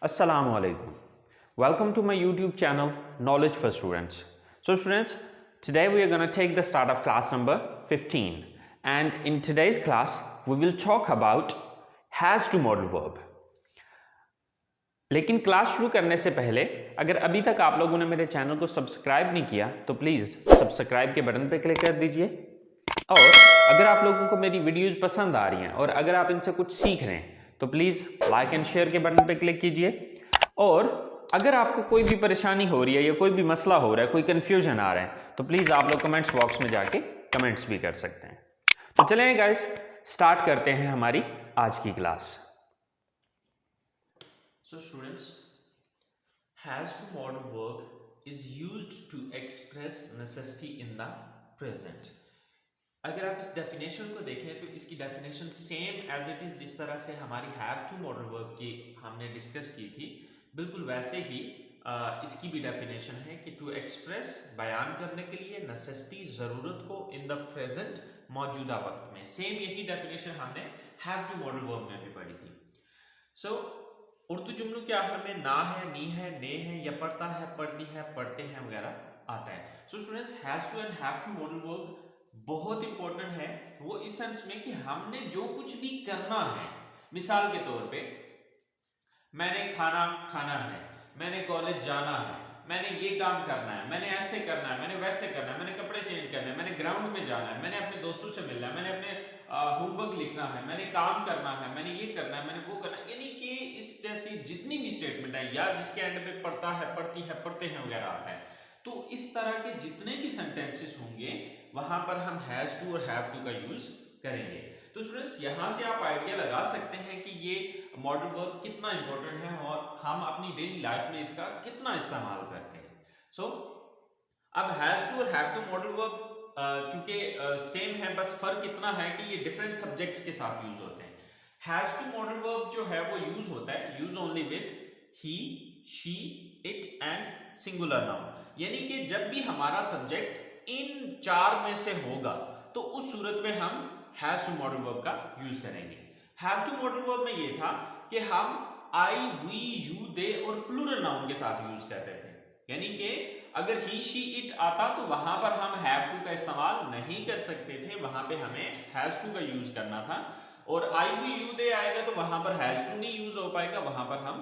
Assalamu alaikum. Welcome to my YouTube channel Knowledge for Students. So students, today we are going to take the start of class number 15, and in today's class we will talk about has to modal verb. लेकिन class शुरू करने से पहले अगर अभी तक आप लोगों ने मेरे चैनल को सब्सक्राइब नहीं किया तो प्लीज़ सब्सक्राइब के बटन पे क्लिक कर दीजिए। और अगर आप लोगों को मेरी वीडियोस पसंद आ रही हैं और अगर आप इनसे कुछ सीख रहे हैं तो प्लीज़ लाइक एंड शेयर के बटन पे क्लिक कीजिए। और अगर आपको कोई भी परेशानी हो रही है या कोई भी मसला हो रहा है, कोई कन्फ्यूजन आ रहा है तो प्लीज़ आप लोग कमेंट्स बॉक्स में जाके कमेंट्स भी कर सकते हैं। तो चलें गाइस, स्टार्ट करते हैं हमारी आज की class. So students, has to modal verb is used to express necessity in the present. अगर आप इस डेफिनेशन को देखें तो इसकी definition same as it is जिस तरह से हमारी हैव टू मॉडल वर्ब की हमने डिस्कस की थी, बिल्कुल वैसे ही इसकी भी डेफिनेशन है कि टू एक्सप्रेस बयान करने के लिए नेसेसिटी ज़रूरत को इन द प्रेजेंट मौजूदा वक्त में। सेम यही डेफिनेशन हमने हैव टू मॉडल वर्ब में भी पढ़ी थी। सो उर्दू जुमलों के आखिर में ना है, नी है, ने है या पढ़ता है, पढ़ती है, पढ़ते हैं वगैरह आता है। So students, has to and have to modal verb बहुत इंपॉर्टेंट है, वो इस सेंस में कि हमने जो कुछ भी करना है, मिसाल के तौर पे मैंने खाना खाना है, मैंने कॉलेज जाना है, मैंने ये काम करना है, मैंने ऐसे करना है, मैंने वैसे करना है, मैंने कपड़े चेंज करना है, मैंने ग्राउंड में जाना है, मैंने अपने दोस्तों से मिलना है, मैंने अपने होमवर्क लिखना है, मैंने काम करना है, मैंने ये करना है, मैंने वो करना है, यानी कि इस जैसी जितनी भी स्टेटमेंट है या जिसके एंड पे पढ़ता है, पढ़ती है, पढ़ते हैं वगैरह आता है, तो इस तरह के जितने भी सेंटेंसेस होंगे वहां पर हम हैज टू और हैव टू का यूज करेंगे। तो स्टूडेंट्स, यहां से आप आइडिया लगा सकते हैं कि ये मॉडल वर्ब कितना इंपॉर्टेंट है और हम अपनी डेली लाइफ में इसका कितना इस्तेमाल करते हैं। सो अब हैज टू और हैव टू मॉडल वर्ब चूंकि सेम है, बस फर्क इतना है कि ये डिफरेंट सब्जेक्ट्स के साथ यूज होते हैं। हैज टू मॉडल वर्ब जो है वो यूज होता है use only with he, she, it and singular noun, यानी कि जब भी हमारा सब्जेक्ट इन चार में से होगा तो उस सूरत में हम हैज टू मॉडल वर्ब का यूज करेंगे। हैव टू मॉडल वर्ब में ये था कि हम आई, वी, यू, दे और प्लूरल नाउन के साथ यूज कर रहे थे, यानी कि अगर ही, शी, इट आता तो वहां पर हम हैव टू का इस्तेमाल नहीं कर सकते थे, वहां पे हमें हैज टू का यूज करना था। और आई, वी, यू, दे आएगा तो वहां पर हैज टू नहीं यूज हो पाएगा, वहां पर हम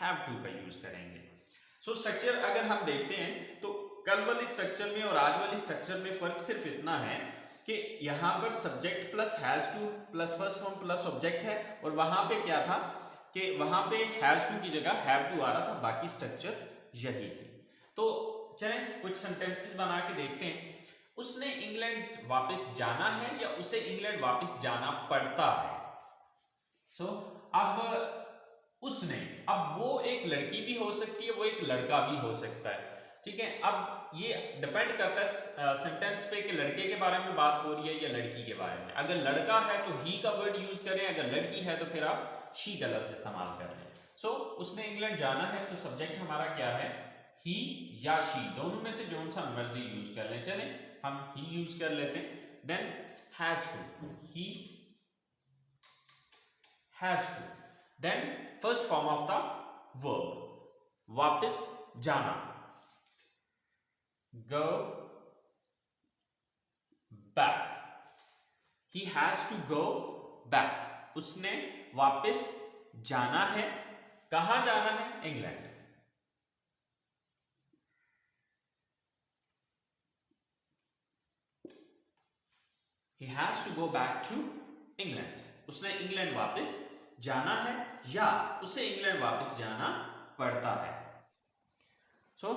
हैव टू का यूज करेंगे। सो स्ट्रक्चर अगर हम देखते हैं तो कल वाली स्ट्रक्चर में और आज वाली स्ट्रक्चर में फर्क सिर्फ इतना है कि यहाँ पर subject plus has two plus first form plus object है, और वहां पे क्या था कि वहां पे हैज टू की जगह हैव टू आ रहा था, बाकी स्ट्रक्चर यही थी। तो चलें कुछ सेंटेंसेस बना के देखते हैं। उसने इंग्लैंड वापस जाना है या उसे इंग्लैंड वापस जाना पड़ता है। सो अब उसने, अब वो एक लड़की भी हो सकती है, वो एक लड़का भी हो सकता है, ठीक है। अब ये डिपेंड करता है सेंटेंस पे कि लड़के के बारे में बात हो रही है या लड़की के बारे में। अगर लड़का है तो ही का वर्ड यूज करें, अगर लड़की है तो फिर आप शी का लफ्ज इस्तेमाल कर लें। सो उसने इंग्लैंड जाना है, सो सब्जेक्ट हमारा क्या है, ही या शी, दोनों में से जो सा मर्जी यूज कर लें। चलें हम ही यूज कर लेते हैं। Then has to, he has to. Then first form of the verb वापस जाना, go back, he has to go back, उसने वापस जाना है, कहां जाना है, England. He has to go back to England, उसने इंग्लैंड वापस जाना है या उसे इंग्लैंड वापस जाना पड़ता है। सो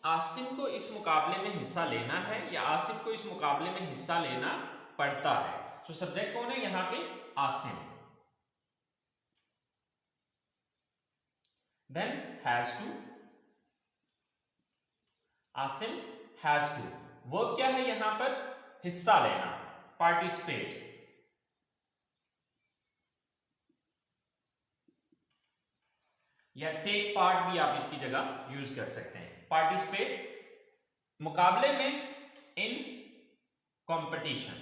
आसिम को इस मुकाबले में हिस्सा लेना है या आसिफ को इस मुकाबले में हिस्सा लेना पड़ता है। सो सब्जेक्ट कौन है यहां पे, Asim. Then has to, Asim has to, verb क्या है यहां पर, हिस्सा लेना, पार्टिसिपेट। या टेक पार्ट भी आप इसकी जगह यूज कर सकते हैं। पार्टिसिपेट मुकाबले में, in competition.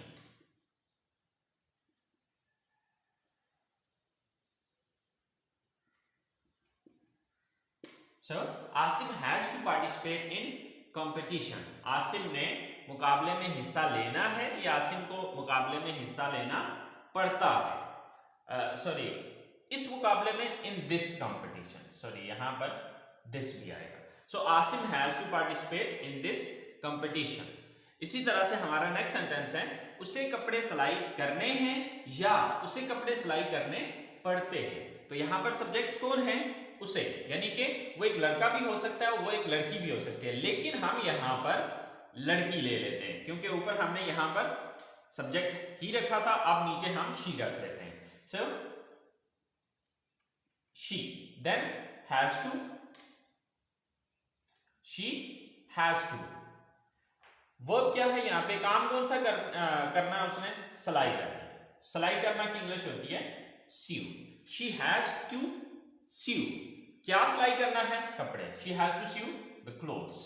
So Asim has to participate in competition. Asim ने मुकाबले में हिस्सा लेना है या आसिम को मुकाबले में हिस्सा लेना पड़ता है। सॉरी, इस मुकाबले में इन दिस कंपटीशन, सॉरी यहां पर दिस भी आएगा। So Asim has to participate in this competition. इसी तरह से हमारा नेक्स्ट सेंटेंस है, उसे कपड़े सिलाई करने हैं या उसे कपड़े सिलाई करने पड़ते हैं। तो यहां पर सब्जेक्ट कौन है? उसे, यानी कि वो एक लड़का भी हो सकता है, वो एक लड़की भी हो सकती है, लेकिन हम यहां पर लड़की ले लेते हैं क्योंकि ऊपर हमने यहां पर सब्जेक्ट ही रखा था, अब नीचे हम शी रख लेते हैं। So she then has to, she has to. Verb क्या है यहाँ पे? काम कौन सा करना है उसने? सिलाई करनी। सिलाई करना की इंग्लिश होती है sew. She has to sew. क्या सिलाई करना है? कपड़े। She has to sew the clothes.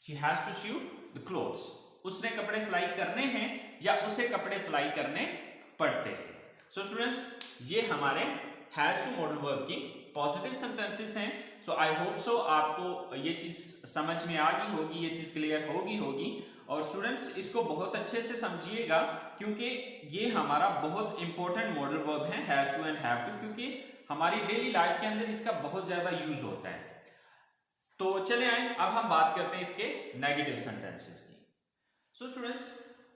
She has to sew the clothes. उसने कपड़े सिलाई करने हैं या उसे कपड़े सिलाई करने पड़ते हैं। सो स्टूडेंट्स, ये हमारे हैज टू मॉडल वर्ब की पॉजिटिव सेंटेंसेस हैं। सो आई होप सो आपको ये चीज समझ में आ गई होगी, ये चीज क्लियर होगी। और स्टूडेंट्स इसको बहुत अच्छे से समझिएगा क्योंकि ये हमारा बहुत इंपॉर्टेंट मॉडल वर्ब है, has to and have to, क्योंकि हमारी डेली लाइफ के अंदर इसका बहुत ज्यादा यूज होता है। तो चले आए, अब हम बात करते हैं इसके नेगेटिव सेंटेंसेस की। So students,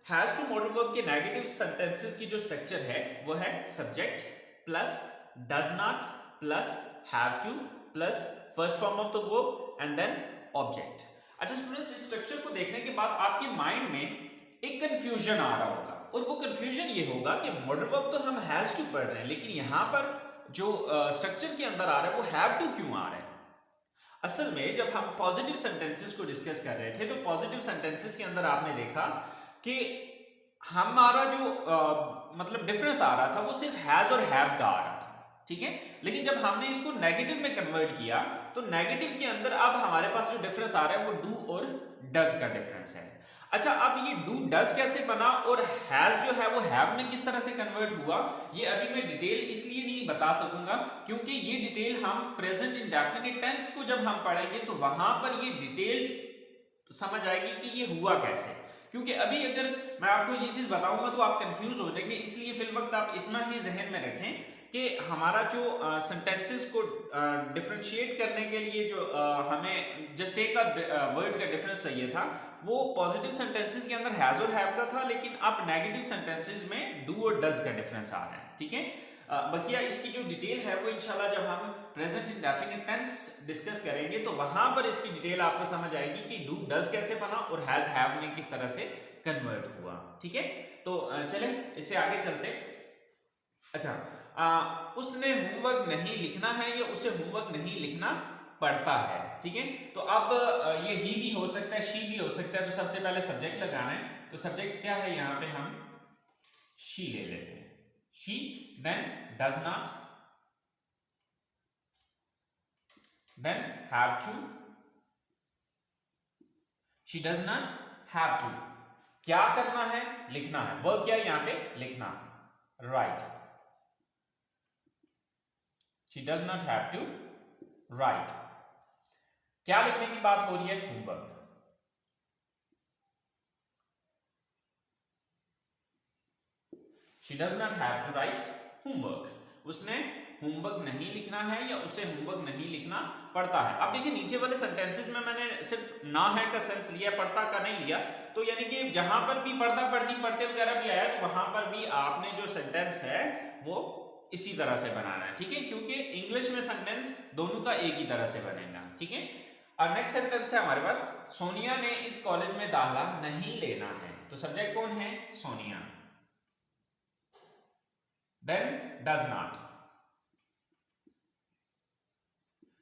has to modal verb के नेगेटिव सेंटेंसेस की जो स्ट्रक्चर है वो है subject plus does not plus have to plus first form of the verb and then object। अच्छा स्टूडेंट्स, इस स्ट्रक्चर को देखने के बाद आपके माइंड में एक कंफ्यूजन आ रहा होगा और वो कंफ्यूजन ये होगा कि मॉडल वर्ब तो हम हैज टू पढ़ रहे हैं, लेकिन यहां पर जो स्ट्रक्चर के अंदर आ रहा है वो हैव टू क्यों आ रहा है? असल में जब हम पॉजिटिव सेंटेंसेस को डिस्कस कर रहे थे तो पॉजिटिव सेंटेंसेस के अंदर आपने देखा कि हमारा जो मतलब डिफरेंस आ रहा था वो सिर्फ हैज और हैव का आ रहा था, ठीक है। लेकिन जब हमने इसको नेगेटिव में कन्वर्ट किया तो नेगेटिव के अंदर अब हमारे पास जो डिफरेंस आ रहा है वो डू और डज का डिफरेंस है। अच्छा, अब ये डू डज कैसे बना और हैज जो है वो हैव में किस तरह से कन्वर्ट हुआ, ये अभी मैं डिटेल इसलिए नहीं बता सकूंगा क्योंकि ये डिटेल हम प्रेजेंट इंडेफिनिट टेंस को जब हम पढ़ेंगे तो वहां पर ये डिटेल समझ आएगी कि ये हुआ कैसे। क्योंकि अभी अगर मैं आपको ये चीज बताऊंगा तो आप कंफ्यूज हो जाएंगे, इसलिए फिल वक्त आप इतना ही जहन में रखें कि हमारा जो सेंटेंसेस को डिफरेंशिएट करने के लिए जो हमें जस्ट एक वर्ड का डिफरेंस चाहिए था वो पॉजिटिव सेंटेंसेस के अंदर हैज और हैव का था, लेकिन अब नेगेटिव सेंटेंसेस में डू और डज का डिफरेंस आ रहा है, ठीक है। बकिया इसकी जो डिटेल है वो इंशाल्लाह जब हम प्रेजेंट इंडेफिनिट टेंस डिस्कस करेंगे तो वहां पर इसकी डिटेल आपको समझ आएगी कि डू डज कैसे बना और हैज हैव ने किस तरह से कन्वर्ट हुआ, ठीक है। तो चलें इससे आगे चलते। अच्छा, उसने होमवर्क नहीं लिखना है या उसे होमवर्क नहीं लिखना पड़ता है, ठीक है। तो अब ये ही भी हो सकता है, शी भी हो सकता है। तो सबसे पहले सब्जेक्ट लगाना है, तो सब्जेक्ट क्या है यहां पे? हम शी ले लेते हैं। She then does not then have to. She does not have to. क्या करना है? लिखना है। वर्ब क्या है यहां पे? लिखना, right. She does not have to write। क्या लिखने की बात हो रही है? Homework. She does not have to write homework। उसने होमवर्क नहीं लिखना है या उसे होमवर्क नहीं लिखना पड़ता है। अब देखिए नीचे वाले सेंटेंसेस में मैंने सिर्फ ना है का सेंस लिया, पढ़ता का नहीं लिया। तो यानी कि जहां पर भी पढ़ता पढ़ती पढ़ते वगैरह भी आया तो वहां पर भी आपने जो सेंटेंस है वो इसी तरह से बनाना है, ठीक है। क्योंकि इंग्लिश में सेंटेंस दोनों का एक ही तरह से बनेगा, ठीक है। और नेक्स्ट सेंटेंस है हमारे पास, सोनिया ने इस कॉलेज में दाखिला नहीं लेना है। तो सब्जेक्ट कौन है? Sonia. Then does not.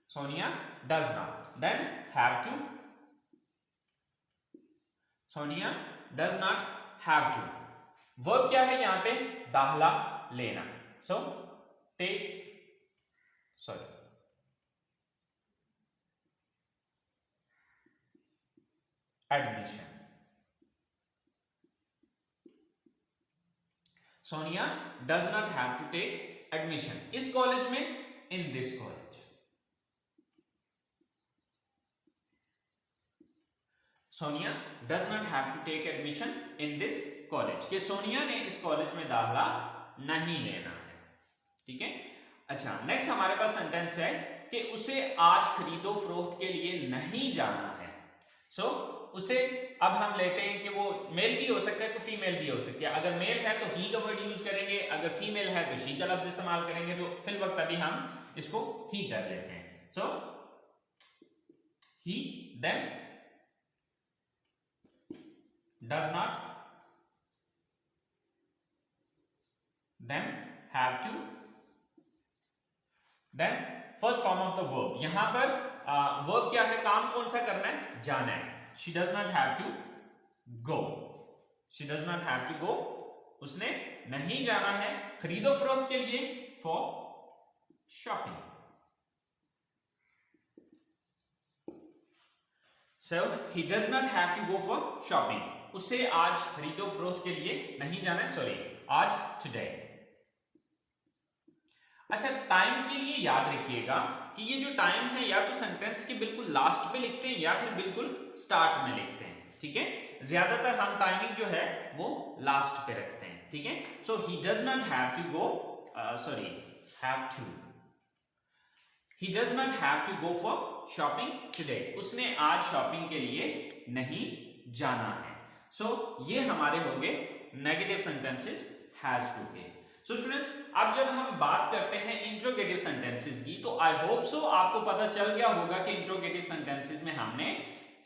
Sonia does not then have to. Sonia does not have to. Verb क्या है यहां पे? दाखिला लेना। So take admission। Sonia does not have to take admission इस कॉलेज में, in this college. Sonia does not have to take admission in this college, कि सोनिया ने इस कॉलेज में दाखिला नहीं लेना है। ठीक है। अच्छा, नेक्स्ट हमारे पास सेंटेंस है कि उसे आज खरीदो फरोख्त के लिए नहीं जाना है। सो उसे अब हम लेते हैं कि वो मेल भी हो सकता है तो फीमेल भी हो सकती है। अगर मेल है तो ही का वर्ड यूज करेंगे, अगर फीमेल है तो शी का लफ्ज इस्तेमाल करेंगे। तो फिल वक्त अभी हम इसको ही कर लेते हैं। सो ही then does not then have to, then first form of the verb, यहां पर verb क्या है, काम कौन सा करना है, जाना है। she does not have to go, she does not have to go, उसने नहीं जाना है खरीदो फरोख्त के लिए, for shopping। so he does not have to go for shopping, उसे आज खरीदो फरोख्त के लिए नहीं जाना है, सॉरी आज टुडे। अच्छा, टाइम के लिए याद रखिएगा कि ये जो टाइम है या तो सेंटेंस के बिल्कुल लास्ट पे लिखते हैं या फिर बिल्कुल स्टार्ट में लिखते हैं। ठीक है, ज्यादातर हम टाइमिंग जो है वो लास्ट पे रखते हैं। ठीक है। So he does not have to go, sorry have to, he does not have to go for shopping today, उसने आज शॉपिंग के लिए नहीं जाना है। सो ये हमारे हो गए नेगेटिव सेंटेंसेस हैज टू के। सो स्टूडेंट्स, अब जब हम बात करते हैं इंट्रोगेटिव सेंटेंसेस की, तो आई होप सो आपको पता चल गया होगा कि इंट्रोगेटिव सेंटेंसेस में हमने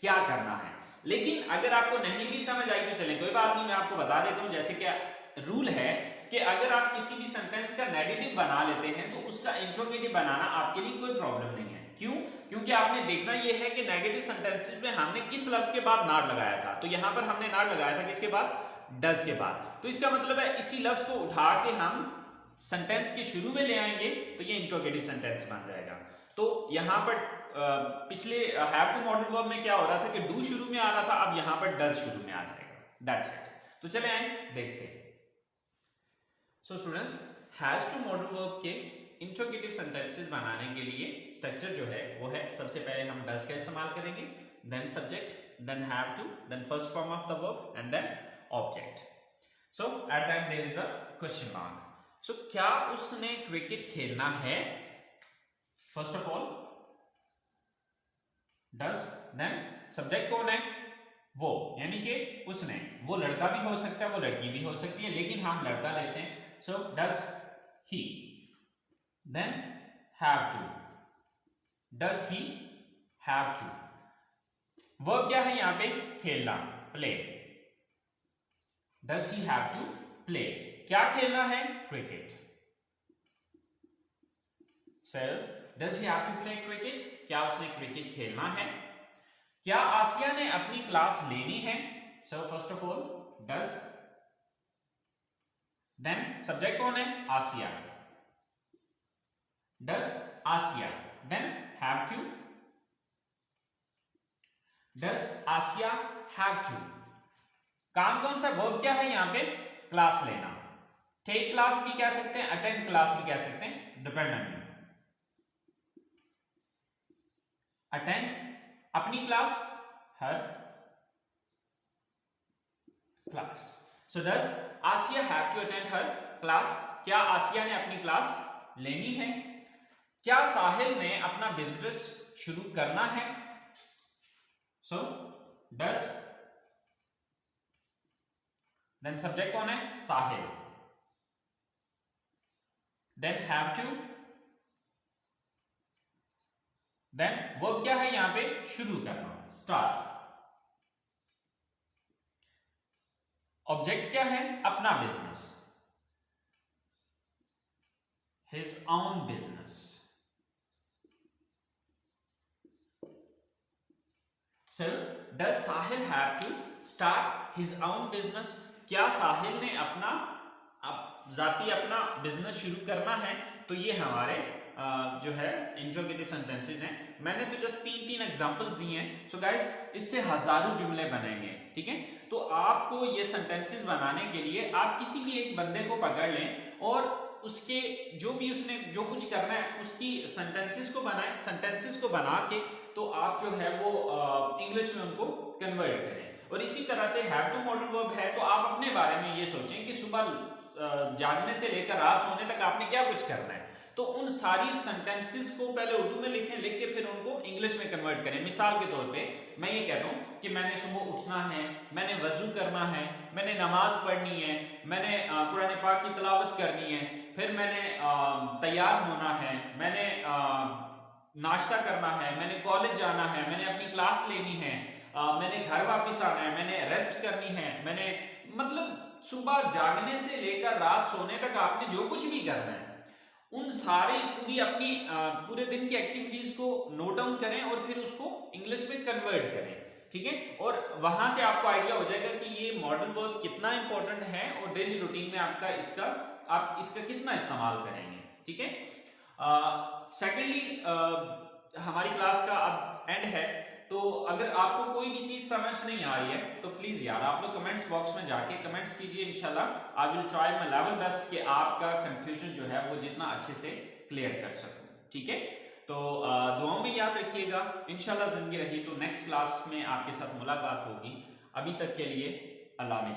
क्या करना है। लेकिन अगर आपको नहीं भी समझ आई तो चले कोई बात नहीं, मैं आपको बता देता हूं। जैसे कि रूल है कि अगर आप किसी भी सेंटेंस का नेगेटिव बना लेते हैं तो उसका इंट्रोगेटिव बनाना आपके लिए कोई प्रॉब्लम नहीं है। क्यों? क्योंकि आपने देखना यह है कि नेगेटिव सेंटेंसेस में हमने किस लफ्ज के बाद नॉट लगाया था। तो यहां पर हमने नॉट लगाया था किसके बाद, डज के बाद। तो इसका मतलब है इसी लफ्ज को उठा के हम सेंटेंस के शुरू में ले आएंगे तो ये इंट्रोगेटिव सेंटेंस बन जाएगा। तो यहां पर पिछले हैव टू मॉडल वर्ब में क्या हो रहा था कि डू शुरू में आ रहा था, अब यहां पर डज शुरू में आ जाएगा। That's it. तो चले आए देखते हैं। So students, has to modal verb के इंट्रोगेटिव सेंटेंसेस बनाने के लिए स्ट्रक्चर जो है वो है, सबसे पहले हम डज का इस्तेमाल करेंगे, then subject, then have to, then first form of the verb and then object. So at that there is a question mark. So क्या उसने क्रिकेट खेलना है? First of all does, then subject कौन है, वो, यानी कि उसने। वो लड़का भी हो सकता है, वो लड़की भी हो सकती है, लेकिन हम लड़का लेते हैं। So does he, then have to, does he have to. Verb क्या है यहां पे, खेलना, play. Does he have to play, क्या खेलना है, cricket. So does he have to play cricket, क्या उसने क्रिकेट खेलना है। क्या आसिया ने अपनी क्लास लेनी है? So first of all does, then subject कौन है, Asiya, does Asiya, then have to, does Asia have to. काम कौन सा, वर्ब क्या है यहां पे, क्लास लेना। टेक क्लास भी कह सकते हैं, अटेंड क्लास भी कह सकते हैं, डिपेंड ऑन यू। अटेंड अपनी क्लास, हर class. So does Asia have to attend हर क्लास, क्या आसिया ने अपनी क्लास लेनी है। क्या साहिल ने अपना बिजनेस शुरू करना है? सो डज, देन सब्जेक्ट कौन है, Sahil, then have to, then verb क्या है यहां पे, शुरू करना, स्टार्ट। ऑब्जेक्ट क्या है, अपना business, his own business. So, does Sahil have to start his own business? क्या साहिल ने अपना जाती अपना बिजनेस शुरू करना है? तो ये हमारे जो है इंट्रोगेटिव सेंटेंसेस हैं। मैंने तो जस्ट 3 एग्जांपल्स दिए हैं। सो गाइस इससे हजारों जुमले बनेंगे, ठीक है। तो आपको ये सेंटेंसेस बनाने के लिए आप किसी भी एक बंदे को पकड़ लें और उसके जो भी उसने जो कुछ करना है उसकी सेंटेंसेस को बनाएं। सेंटेंसेस को बना के तो आप जो है वो इंग्लिश में उनको कन्वर्ट करें। और इसी तरह से हैव टू मॉडल वर्ब है तो आप अपने बारे में ये सोचें कि सुबह जागने से लेकर रात सोने तक आपने क्या कुछ करना है। तो उन सारी सेंटेंसेस को पहले उर्दू में लिखें, लिख के फिर उनको इंग्लिश में कन्वर्ट करें। मिसाल के तौर पे मैं ये कहता हूँ कि मैंने सुबह उठना है, मैंने वजू करना है, मैंने नमाज पढ़नी है, मैंने कुरान पाक की तिलावत करनी है, फिर मैंने तैयार होना है, मैंने नाश्ता करना है, मैंने कॉलेज जाना है, मैंने अपनी क्लास लेनी है, मैंने घर वापस आना है, मैंने रेस्ट करनी है, मैंने मतलब सुबह जागने से लेकर रात सोने तक आपने जो कुछ भी करना है उन सारे पूरी अपनी पूरे दिन की एक्टिविटीज को नोट डाउन करें और फिर उसको इंग्लिश में कन्वर्ट करें, ठीक है। और वहां से आपको आइडिया हो जाएगा कि ये मॉडल वर्ब कितना इंपॉर्टेंट है और डेली रूटीन में आप इसका कितना इस्तेमाल करेंगे, ठीक है। सेकेंडली हमारी क्लास का अब एंड है, तो अगर आपको कोई भी चीज समझ नहीं आ रही है तो प्लीज यार आप लोग कमेंट्स बॉक्स में जाके कमेंट्स कीजिए। इंशाल्लाह I will try my level best कि आपका कंफ्यूजन जो है वो जितना अच्छे से क्लियर कर सकूं, ठीक है। तो दुआओं में याद रखिएगा। इंशाल्लाह जिंदगी रही तो नेक्स्ट क्लास में आपके साथ मुलाकात होगी। अभी तक के लिए अल्लाह ने